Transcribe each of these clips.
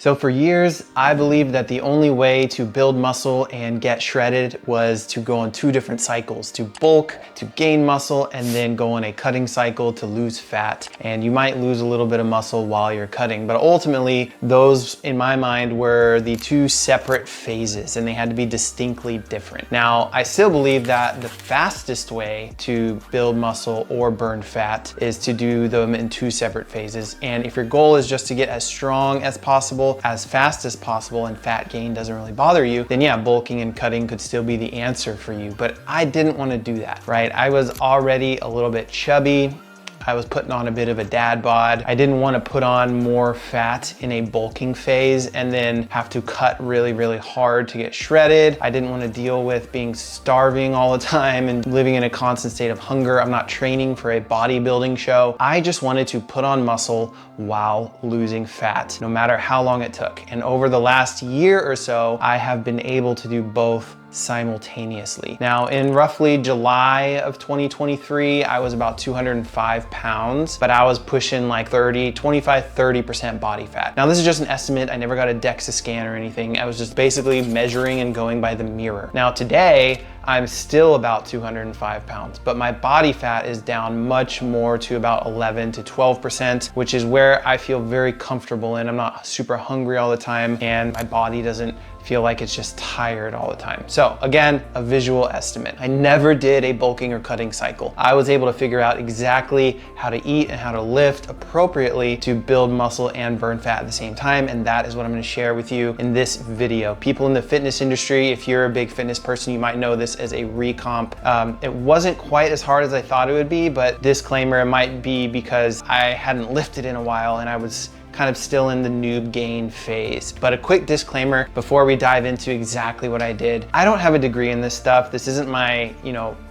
So for years, I believed that the only way to build muscle and get shredded was to go on two different cycles, to bulk, to gain muscle, and then go on a cutting cycle to lose fat. And you might lose a little bit of muscle while you're cutting, but ultimately those in my mind were the two separate phases and they had to be distinctly different. Now, I still believe that the fastest way to build muscle or burn fat is to do them in two separate phases. And if your goal is just to get as strong as possible, as fast as possible, and fat gain doesn't really bother you, then yeah, bulking and cutting could still be the answer for you. But I didn't want to do that, right? I was already a little bit chubby. I was putting on a bit of a dad bod. I didn't want to put on more fat in a bulking phase and then have to cut really, really hard to get shredded. I didn't want to deal with being starving all the time and living in a constant state of hunger. I'm not training for a bodybuilding show. I just wanted to put on muscle while losing fat, no matter how long it took. And over the last year or so, I have been able to do both simultaneously. Now, in roughly July of 2023, I was about 205 pounds, but I was pushing like 25-30% body fat. Now, this is just an estimate. I never got a DEXA scan or anything. I was just basically measuring and going by the mirror. Now, today, I'm still about 205 pounds, but my body fat is down much more to about 11 to 12%, which is where I feel very comfortable in. I'm not super hungry all the time, and my body doesn't feel like it's just tired all the time. So again, a visual estimate. I never did a bulking or cutting cycle. I was able to figure out exactly how to eat and how to lift appropriately to build muscle and burn fat at the same time. And that is what I'm gonna share with you in this video. People in the fitness industry, if you're a big fitness person, you might know this as a recomp. It wasn't quite as hard as I thought it would be, but disclaimer, it might be because I hadn't lifted in a while and I was kind of still in the noob gain phase. But a quick disclaimer before we dive into exactly what I did. I don't have a degree in this stuff. This isn't my,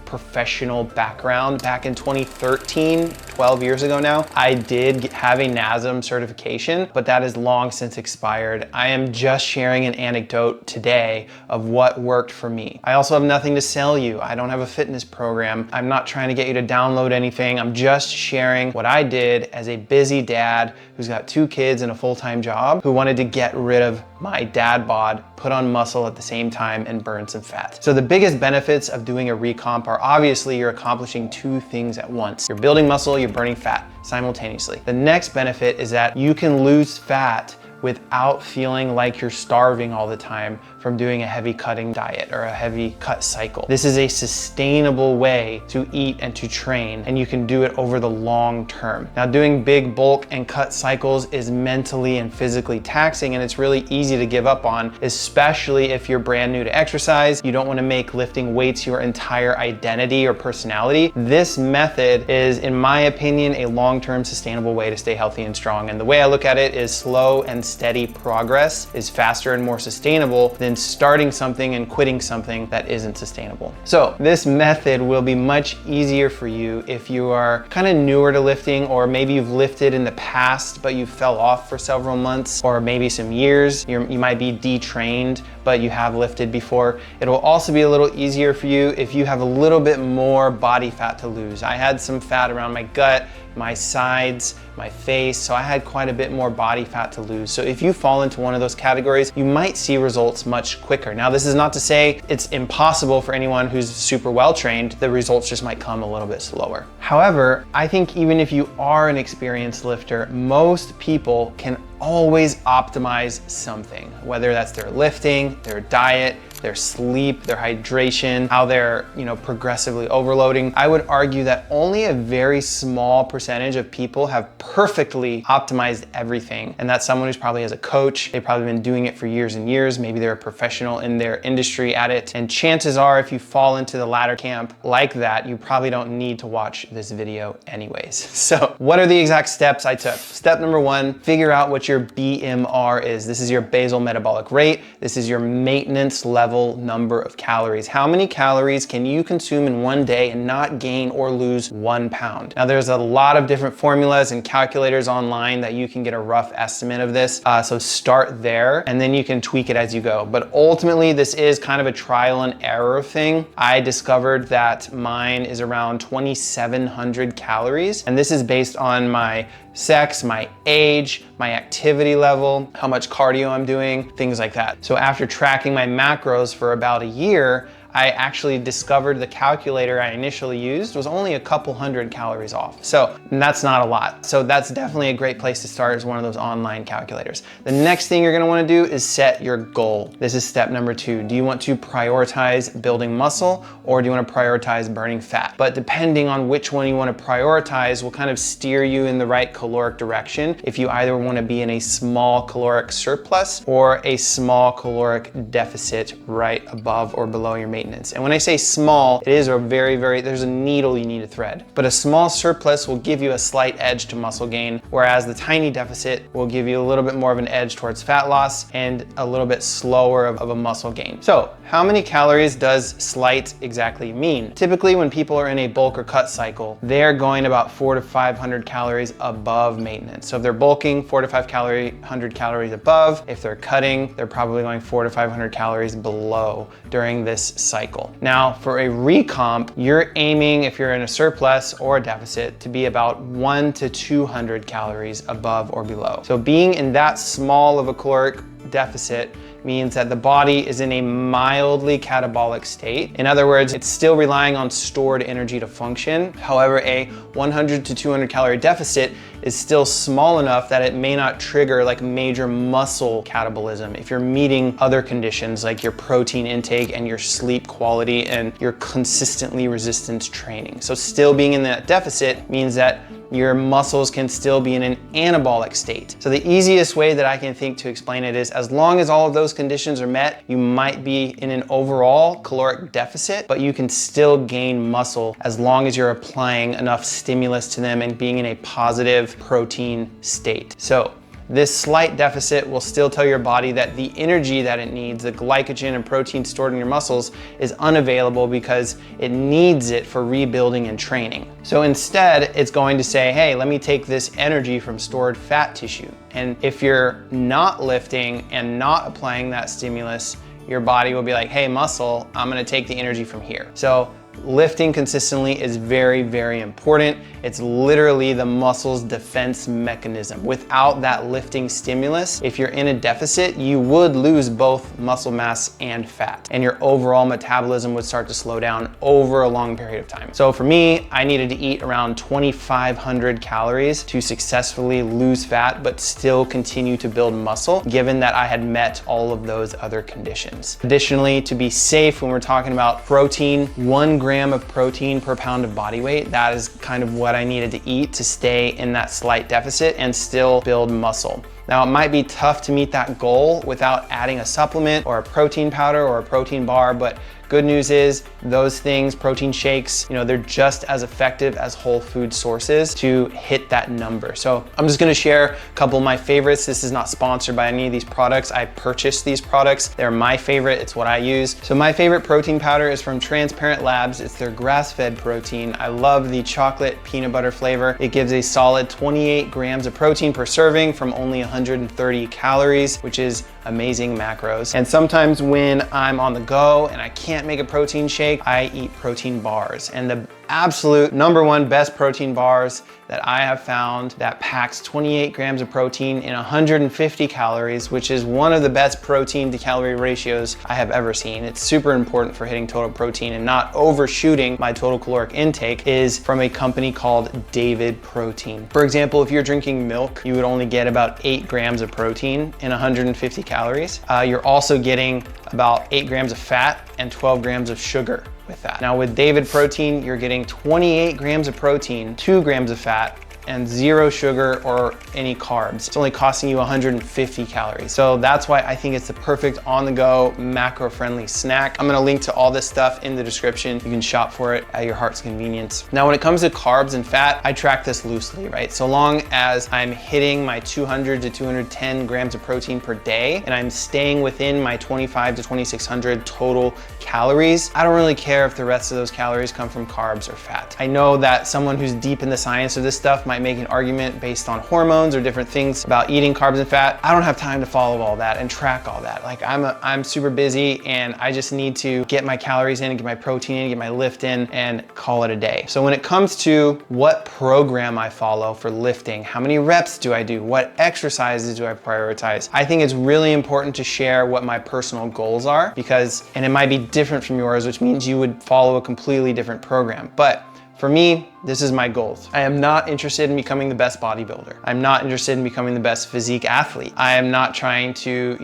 professional background. Back in 2013, 12 years ago now, I did have a NASM certification, but that is long since expired. I am just sharing an anecdote today of what worked for me. I also have nothing to sell you. I don't have a fitness program. I'm not trying to get you to download anything. I'm just sharing what I did as a busy dad who's got 2 kids and a full-time job, who wanted to get rid of my dad bod, put on muscle at the same time, and burn some fat. So the biggest benefits of doing a recomp are obviously you're accomplishing 2 things at once. You're building muscle, you're burning fat simultaneously. The next benefit is that you can lose fat without feeling like you're starving all the time from doing a heavy cutting diet or a heavy cut cycle. This is a sustainable way to eat and to train, and you can do it over the long term. Now, doing big bulk and cut cycles is mentally and physically taxing, and it's really easy to give up on, especially if you're brand new to exercise. You don't want to make lifting weights your entire identity or personality. This method is, in my opinion, a long-term sustainable way to stay healthy and strong. And the way I look at it is slow and steady progress is faster and more sustainable than starting something and quitting something that isn't sustainable. So this method will be much easier for you if you are kind of newer to lifting, or maybe you've lifted in the past but you fell off for several months or maybe some years. You might be detrained, but you have lifted before. It will also be a little easier for you if you have a little bit more body fat to lose. I had some fat around my gut, my sides, my face, so I had quite a bit more body fat to lose. So if you fall into one of those categories, you might see results much quicker. Now, this is not to say it's impossible for anyone who's super well trained. The results just might come a little bit slower. However, I think even if you are an experienced lifter, most people can always optimize something, whether that's their lifting, their diet, their sleep, their hydration, how they're, progressively overloading. I would argue that only a very small percentage of people have perfectly optimized everything. And that's someone who's probably as a coach, they've probably been doing it for years and years. Maybe they're a professional in their industry at it. And chances are, if you fall into the latter camp like that, you probably don't need to watch this video anyways. So what are the exact steps I took? Step number 1, figure out what your BMR is. This is your basal metabolic rate. This is your maintenance level number of calories. How many calories can you consume in one day and not gain or lose 1 pound? Now, there's a lot of different formulas and calculators online that you can get a rough estimate of this. So start there and then you can tweak it as you go. But ultimately, this is kind of a trial and error thing. I discovered that mine is around 2,700 calories. And this is based on my sex, my age, my activity level, how much cardio I'm doing, things like that. So after tracking my macros for about a year, I actually discovered the calculator I initially used was only a couple hundred calories off. So that's not a lot. So that's definitely a great place to start, is one of those online calculators. The next thing you're gonna wanna do is set your goal. This is step number 2. Do you want to prioritize building muscle, or do you wanna prioritize burning fat? But depending on which one you wanna prioritize will kind of steer you in the right caloric direction, if you either wanna be in a small caloric surplus or a small caloric deficit right above or below your maintenance. And when I say small, it is a there's a needle you need to thread. But a small surplus will give you a slight edge to muscle gain, whereas the tiny deficit will give you a little bit more of an edge towards fat loss and a little bit slower of a muscle gain. So how many calories does slight exactly mean? Typically when people are in a bulk or cut cycle, they're going about 400 to 500 calories above maintenance. So if they're bulking, 400 to 500 calories above. If they're cutting, they're probably going 400 to 500 calories below during this cycle. Now for a recomp, you're aiming, if you're in a surplus or a deficit, to be about 100 to 200 calories above or below. So being in that small of a caloric deficit means that the body is in a mildly catabolic state. In other words, it's still relying on stored energy to function. However, a 100 to 200 calorie deficit is still small enough that it may not trigger like major muscle catabolism if you're meeting other conditions like your protein intake and your sleep quality and your consistently resistance training. So still being in that deficit means that your muscles can still be in an anabolic state. So the easiest way that I can think to explain it is, as long as all of those conditions are met, you might be in an overall caloric deficit, but you can still gain muscle as long as you're applying enough stimulus to them and being in a positive protein state. So this slight deficit will still tell your body that the energy that it needs, the glycogen and protein stored in your muscles, is unavailable because it needs it for rebuilding and training. So instead, it's going to say, hey, let me take this energy from stored fat tissue. And if you're not lifting and not applying that stimulus, your body will be like, hey, muscle, I'm gonna take the energy from here. So lifting consistently is very, very important. It's literally the muscle's defense mechanism. Without that lifting stimulus, if you're in a deficit, you would lose both muscle mass and fat, and your overall metabolism would start to slow down over a long period of time. So for me, I needed to eat around 2,500 calories to successfully lose fat, but still continue to build muscle, given that I had met all of those other conditions. Additionally, to be safe, when we're talking about protein, 1 gram of protein per pound of body weight, that is kind of what I needed to eat to stay in that slight deficit and still build muscle. Now, it might be tough to meet that goal without adding a supplement or a protein powder or a protein bar, but good news is those things, protein shakes, they're just as effective as whole food sources to hit that number. So I'm just gonna share a couple of my favorites. This is not sponsored by any of these products. I purchased these products. They're my favorite. It's what I use. So my favorite protein powder is from Transparent Labs. It's their grass-fed protein. I love the chocolate peanut butter flavor. It gives a solid 28 grams of protein per serving from only 130 calories, which is amazing macros. And sometimes when I'm on the go and I can't make a protein shake, I eat protein bars. And the absolute #1 best protein bars that I have found that packs 28 grams of protein in 150 calories, which is one of the best protein to calorie ratios I have ever seen. It's super important for hitting total protein and not overshooting my total caloric intake, is from a company called David Protein. For example, if you're drinking milk, you would only get about 8 grams of protein in 150 calories. You're also getting about 8 grams of fat and 12 grams of sugar with that. Now with David Protein, you're getting 28 grams of protein, 2 grams of fat, and 0 sugar or any carbs. It's only costing you 150 calories. So that's why I think it's the perfect on-the-go, macro-friendly snack. I'm gonna link to all this stuff in the description. You can shop for it at your heart's convenience. Now, when it comes to carbs and fat, I track this loosely, right? So long as I'm hitting my 200 to 210 grams of protein per day, and I'm staying within my 25 to 2,600 total calories, I don't really care if the rest of those calories come from carbs or fat. I know that someone who's deep in the science of this stuff might might make an argument based on hormones or different things about eating carbs and fat. I don't have time to follow all that and track all that. Like I'm super busy and I just need to get my calories in, get my protein in, get my lift in, and call it a day. So when it comes to what program I follow for lifting, how many reps do I do, what exercises do I prioritize, I think it's really important to share what my personal goals are, because, and it might be different from yours, which means you would follow a completely different program. But for me, this is my goals. I am not interested in becoming the best bodybuilder. I'm not interested in becoming the best physique athlete. I am not trying to,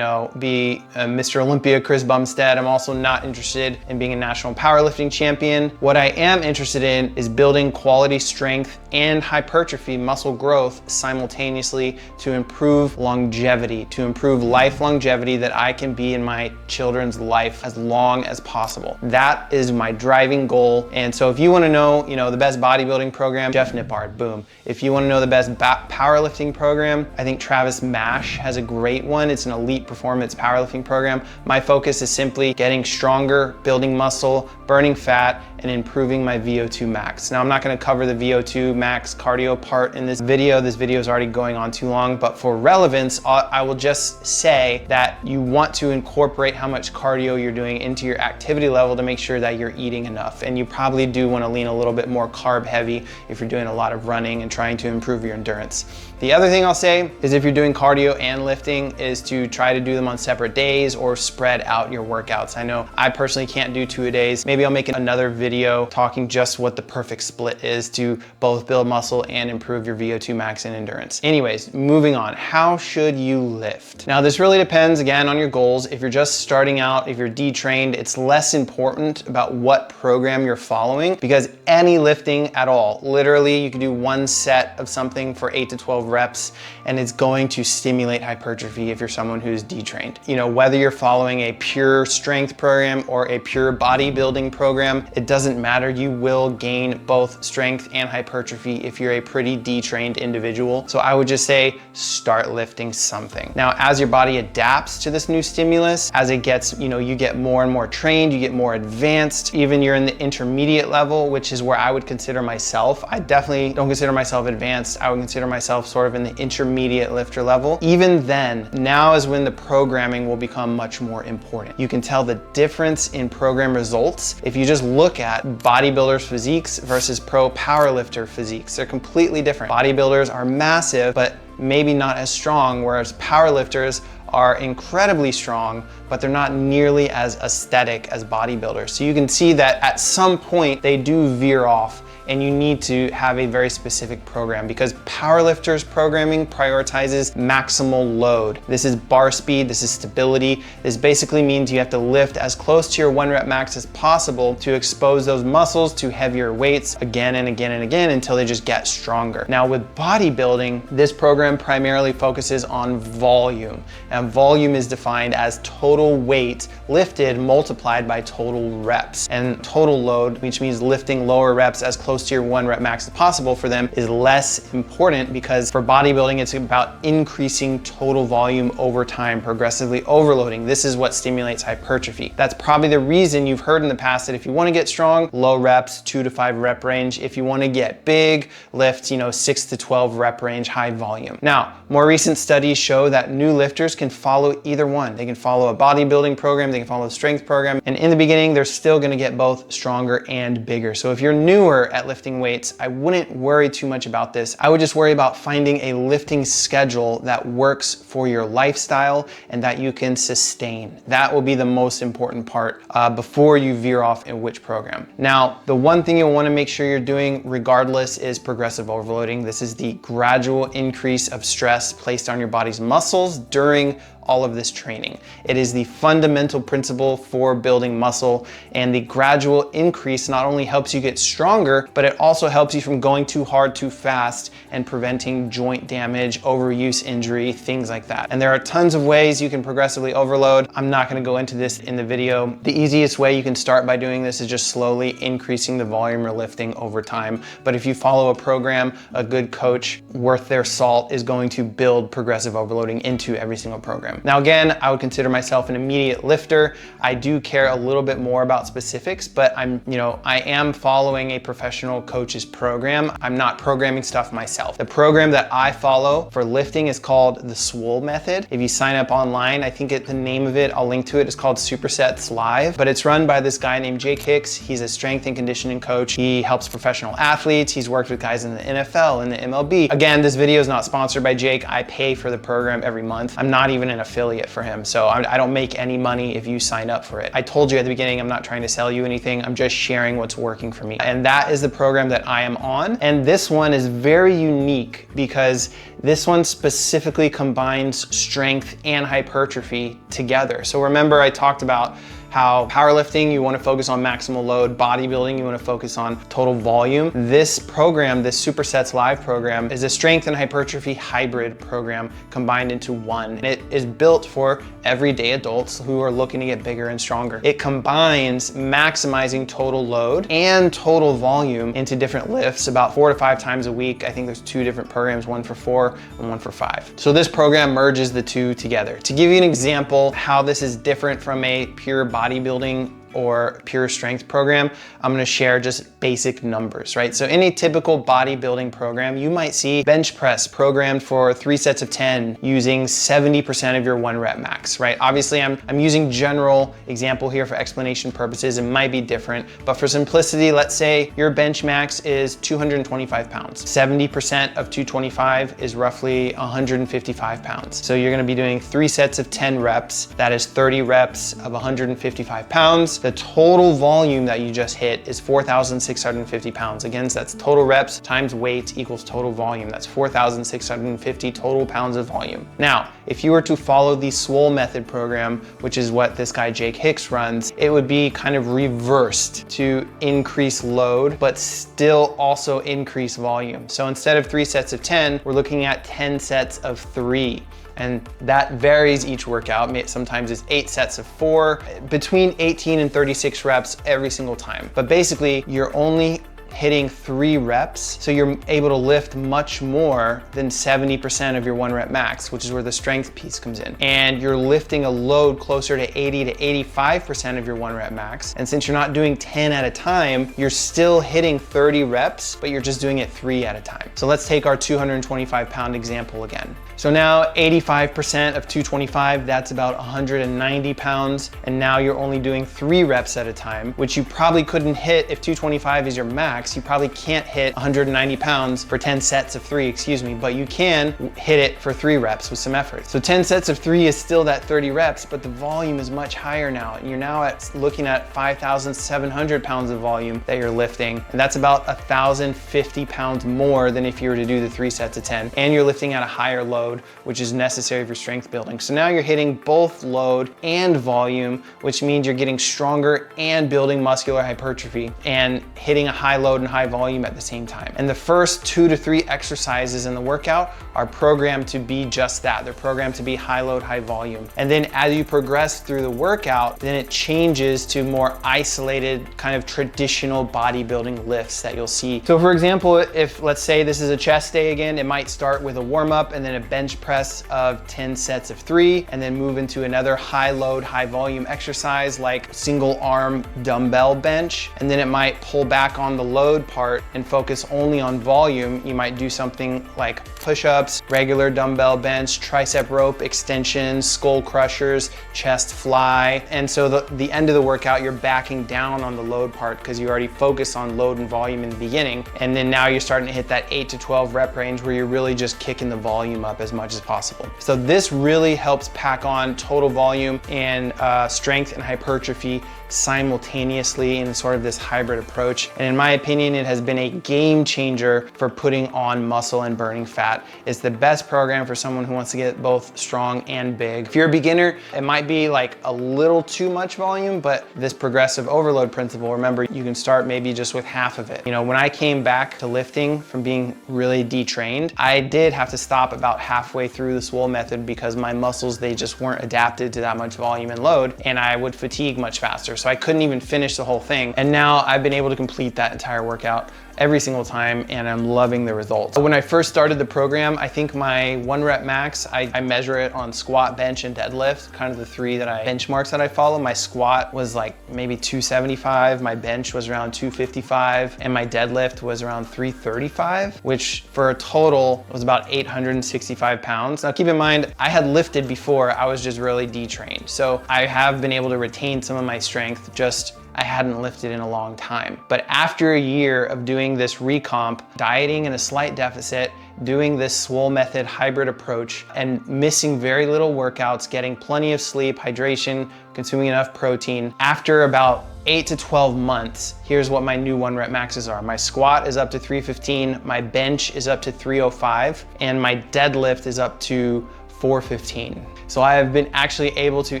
be Mr. Olympia Chris Bumstead. I'm also not interested in being a national powerlifting champion. What I am interested in is building quality strength and hypertrophy muscle growth simultaneously to improve longevity, to improve life longevity, that I can be in my children's life as long as possible. That is my driving goal. And so if you want to know, the best bodybuilding program, Jeff Nippard, boom. If you want to know the best powerlifting program, I think Travis Mash has a great one. It's an elite performance powerlifting program. My focus is simply getting stronger, building muscle, burning fat, and improving my VO2 max. Now, I'm not gonna cover the VO2 max cardio part in this video. This video is already going on too long, but for relevance, I will just say that you want to incorporate how much cardio you're doing into your activity level to make sure that you're eating enough. And you probably do wanna lean a little bit more carb heavy if you're doing a lot of running and trying to improve your endurance. The other thing I'll say is if you're doing cardio and lifting is to try to do them on separate days or spread out your workouts. I know I personally can't do 2-a-days. Maybe I'll make another video talking just what the perfect split is to both build muscle and improve your VO2 max and endurance. Anyways, moving on, how should you lift? Now this really depends again on your goals. If you're just starting out, if you're detrained, it's less important about what program you're following, because any lifting at all, literally you can do one set of something for 8 to 12 reps and it's going to stimulate hypertrophy if you're someone who's detrained. Whether you're following a pure strength program or a pure bodybuilding program, it doesn't matter. You will gain both strength and hypertrophy if you're a pretty detrained individual. So I would just say start lifting something. Now, as your body adapts to this new stimulus, as it gets, you get more and more trained, you get more advanced, even you're in the intermediate level, which is where I would consider myself. I definitely don't consider myself advanced. I would consider myself sort of in the intermediate lifter level. Even then, now is when the programming will become much more important. You can tell the difference in program results if you just look at bodybuilders' physiques versus pro powerlifter physiques. They're completely different. Bodybuilders are massive, but maybe not as strong, whereas powerlifters are incredibly strong, but they're not nearly as aesthetic as bodybuilders. So you can see that at some point they do veer off, and you need to have a very specific program, because powerlifters programming prioritizes maximal load. This is bar speed, this is stability. This basically means you have to lift as close to your 1 rep max as possible to expose those muscles to heavier weights again and again and again until they just get stronger. Now with bodybuilding, this program primarily focuses on volume. And volume is defined as total weight lifted multiplied by total reps. And total load, which means lifting lower reps as close to your 1 rep max as possible for them, is less important, because for bodybuilding, it's about increasing total volume over time, progressively overloading. This is what stimulates hypertrophy. That's probably the reason you've heard in the past that if you want to get strong, low reps, 2 to 5 rep range. If you want to get big, lift, 6 to 12 rep range, high volume. Now, more recent studies show that new lifters can follow either one. They can follow a bodybuilding program, they can follow a strength program, and in the beginning, they're still going to get both stronger and bigger. So if you're newer at lifting weights, I wouldn't worry too much about this. I would just worry about finding a lifting schedule that works for your lifestyle and that you can sustain. That will be the most important part before you veer off in which program. Now, the one thing you'll want to make sure you're doing regardless is progressive overloading. This is the gradual increase of stress placed on your body's muscles during all of this training. It is the fundamental principle for building muscle, and the gradual increase not only helps you get stronger, but it also helps you from going too hard too fast and preventing joint damage, overuse injury, things like that. And there are tons of ways you can progressively overload. I'm not gonna go into this in the video. The easiest way you can start by doing this is just slowly increasing the volume you're lifting over time. But if you follow a program, a good coach worth their salt is going to build progressive overloading into every single program. program. Now again, I would consider myself an immediate lifter. I do care a little bit more about specifics, but I am following a professional coach's program. I'm not programming stuff myself. The program that I follow for lifting is called the Swole Method. If you sign up online, I think the name of it, I'll link to it, it's called Supersets Live, but it's run by this guy named Jake Hicks. He's a strength and conditioning coach. He helps professional athletes. He's worked with guys in the NFL and the MLB. Again, this video is not sponsored by Jake. I pay for the program every month. I'm not even an affiliate for him, so I don't make any money if you sign up for it. I told you at the beginning, I'm not trying to sell you anything. I'm just sharing what's working for me. And that is the program that I am on. And this one is very unique because this one specifically combines strength and hypertrophy together. So remember, I talked about how powerlifting, you want to focus on maximal load, bodybuilding, you want to focus on total volume. This program, this Supersets Live program, is a strength and hypertrophy hybrid program combined into one. And it is built for everyday adults who are looking to get bigger and stronger. It combines maximizing total load and total volume into different lifts about 4 to 5 times a week. I think there's 2 different programs, one for 4 and one for 5. So this program merges the two together. To give you an example how this is different from a pure bodybuilding or pure strength program, I'm gonna share just basic numbers, right? So in a typical bodybuilding program, you might see bench press programmed for 3 sets of 10 using 70% of your 1 rep max, right? Obviously, I'm using general example here for explanation purposes. It might be different, but for simplicity, let's say your bench max is 225 pounds. 70% of 225 is roughly 155 pounds. So you're gonna be doing 3 sets of 10 reps. That is 30 reps of 155 pounds. The total volume that you just hit is 4,650 pounds. Again, so that's total reps times weight equals total volume. That's 4,650 total pounds of volume. Now, if you were to follow the Swole Method program, which is what this guy Jake Hicks runs, it would be kind of reversed to increase load, but still also increase volume. So instead of 3 sets of 10, we're looking at 10 sets of 3. And that varies each workout. Sometimes it's 8 sets of 4, between 18 and 36 reps every single time. But basically, you're only hitting 3 reps, so you're able to lift much more than 70% of your 1 rep max, which is where the strength piece comes in. And you're lifting a load closer to 80 to 85% of your 1 rep max. And since you're not doing 10 at a time, you're still hitting 30 reps, but you're just doing it 3 at a time. So let's take our 225 pound example again. So now 85% of 225, that's about 190 pounds. And now you're only doing 3 reps at a time, which you probably couldn't hit if 225 is your max. You probably can't hit 190 pounds for 10 sets of 3, but you can hit it for 3 reps with some effort. So 10 sets of 3 is still that 30 reps, but the volume is much higher now. You're now looking at 5,700 pounds of volume that you're lifting. And that's about 1,050 pounds more than if you were to do the 3 sets of 10. And you're lifting at a higher load, which is necessary for strength building. So now you're hitting both load and volume, which means you're getting stronger and building muscular hypertrophy and hitting a high load and high volume at the same time. And the first 2 to 3 exercises in the workout are programmed to be just that. They're programmed to be high load, high volume. And then as you progress through the workout, then it changes to more isolated, kind of traditional bodybuilding lifts that you'll see. So for example, if let's say this is a chest day again, it might start with a warm up and then a bench press of 10 sets of 3, and then move into another high load, high volume exercise like single arm dumbbell bench. And then it might pull back on the load part and focus only on volume. You might do something like push-ups, regular dumbbell bench, tricep rope extensions, skull crushers, chest fly. And so the end of the workout, you're backing down on the load part because you already focused on load and volume in the beginning. And then now you're starting to hit that 8 to 12 rep range where you're really just kicking the volume up as much as possible. So this really helps pack on total volume and strength and hypertrophy simultaneously in sort of this hybrid approach. And in my opinion, it has been a game changer for putting on muscle and burning fat. It's the best program for someone who wants to get both strong and big. If you're a beginner, it might be like a little too much volume, but this progressive overload principle, remember, you can start maybe just with half of it. You know, when I came back to lifting from being really detrained, I did have to stop about halfway through the Swole Method because my muscles, they just weren't adapted to that much volume and load, and I would fatigue much faster. So I couldn't even finish the whole thing. And now I've been able to complete that entire workout every single time, and I'm loving the results. When I first started the program, I think my 1 rep max, I measure it on squat, bench, and deadlift, kind of the three benchmarks that I follow. My squat was like maybe 275, my bench was around 255, and my deadlift was around 335, which for a total was about 865 pounds. Now keep in mind, I had lifted before, I was just really detrained. So I have been able to retain some of my strength, just I hadn't lifted in a long time. But after a year of doing this Recomp, dieting in a slight deficit, doing this Swole Method hybrid approach, and missing very little workouts, getting plenty of sleep, hydration, consuming enough protein, after about 8 to 12 months, here's what my new 1 rep maxes are. My squat is up to 315, my bench is up to 305, and my deadlift is up to 415. So I have been actually able to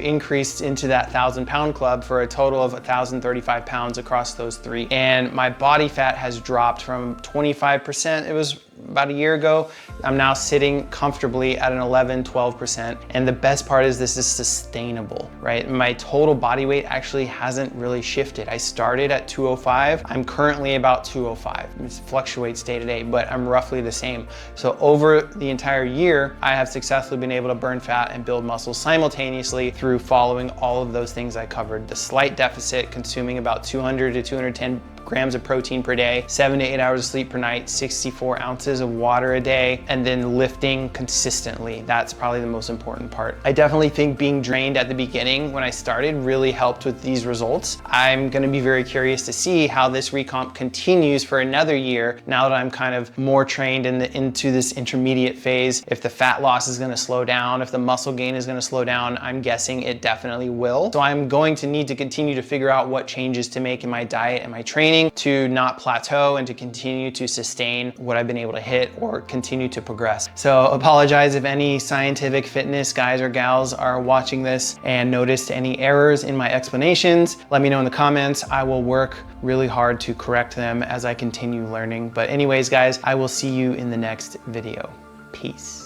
increase into that 1,000-pound club for a total of 1,035 pounds across those three. And my body fat has dropped from 25%, it was about a year ago. I'm now sitting comfortably at an 11-12%. And the best part is this is sustainable, right? My total body weight actually hasn't really shifted. I started at 205. I'm currently about 205. It fluctuates day to day, but I'm roughly the same. So over the entire year, I have successfully been able to burn fat and build muscle simultaneously through following all of those things I covered. The slight deficit, consuming about 200 to 210 grams of protein per day, 7 to 8 hours of sleep per night, 64 ounces of water a day, and then lifting consistently. That's probably the most important part. I definitely think being drained at the beginning when I started really helped with these results. I'm gonna be very curious to see how this Recomp continues for another year now that I'm kind of more trained into this intermediate phase. If the fat loss is gonna slow down, if the muscle gain is gonna slow down, I'm guessing it definitely will. So I'm going to need to continue to figure out what changes to make in my diet and my training to not plateau and to continue to sustain what I've been able to hit or continue to progress. So apologize if any scientific fitness guys or gals are watching this and noticed any errors in my explanations. Let me know in the comments. I will work really hard to correct them as I continue learning. But anyways, guys, I will see you in the next video. Peace.